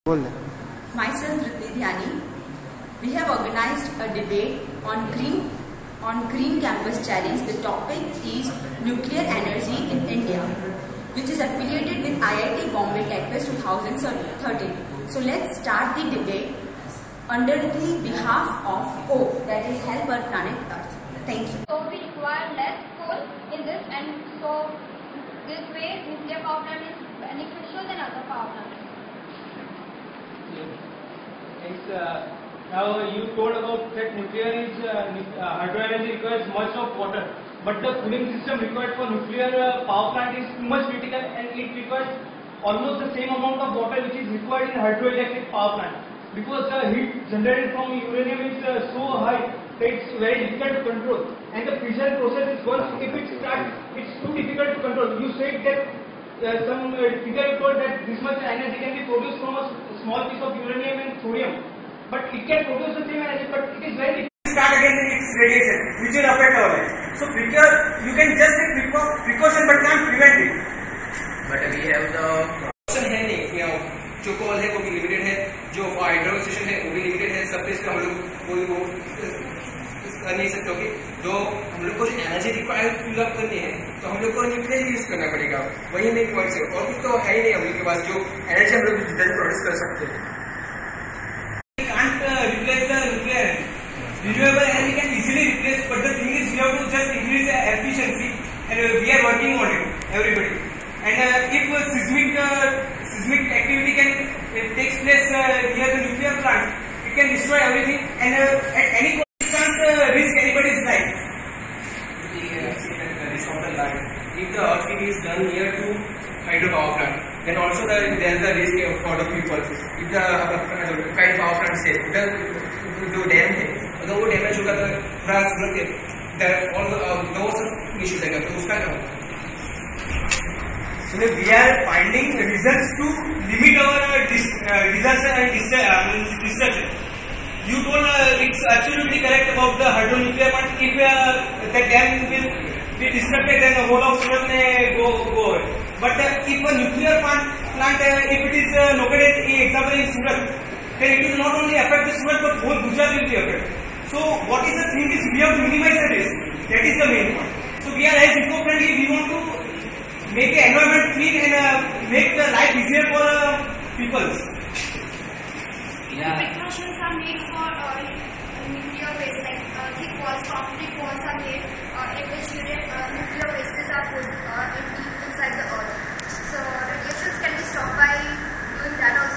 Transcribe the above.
Myself, Riddhi Dhyani. We have organized a debate on Green Campus Challenge. The topic is nuclear energy in India, which is affiliated with IIT Bombay TechFest 2013. So let's start the debate under the behalf of O, that is Help Our Planet Earth. Thank you. So we require less coal in this, and so this way nuclear power plant is beneficial than other power plants. Thanks. Now you told about that nuclear is hydroenergy requires much of water, but the cooling system required for nuclear power plant is too much critical, and it requires almost the same amount of water which is required in hydroelectric power plant, because the heat generated from uranium is so high that it's very difficult to control, and the fission process is once if it starts, it's too difficult to control. You said that some figure told that this much energy can be produced from a small piece of uranium and thorium, but it can produce the same energy, but it is very difficult to start again its radiation, which will affect our life. So you can just take precaution but can't prevent it. But we have the option है नहीं, जो call है वो भी limited है, जो hydro station है वो भी लिमिटेड है, सब पे हम लोग कोई वो कर नहीं सकते। ओके, जो हम लोग को एनर्जी रिक्वायर्ड फिल अप करनी है तो हम लोग को न्यूक्लियर यूज करना पड़ेगा, वही मेन पॉइंट है, और कुछ तो है ही नहीं हम लोग के पास जो एनर्जी हम लोग प्रोड्यूस कर सकते हैं। Can't replace the nuclear energy. Renewable energy can easily replace, but the thing is we have to just increase the efficiency, and we are working on it, everybody. And if seismic activity takes place near the nuclear plant, it can destroy everything, and at any cost it can't risk anybody's life. The risk of the life. If the earthquake is done near to hydropower plant, then also there is a risk for the people. If the power plant से जो dam है अगर वो damage होगा तो पूरा all the issues आएगा, तो उसका क्या होगा? So we are finding reasons to limit our disaster and destruction. You told it's absolutely correct about the hydronuclear plant. If the dam will be disrupted, then the whole of Surat may go away. But if a nuclear plant if it is located, example in Surat, then it will not only affect the Surat but whole Gujarat will be affected. So what is the thing is we have to minimize the risk. That is the main point. So we are as eco-friendly. We want to make the environment clean and make the life easier for people. Yeah. Precautions are made for nuclear waste, like thick walls, concrete walls are made in which nuclear wastes are put inside the earth. So radiations can be stopped by doing that also.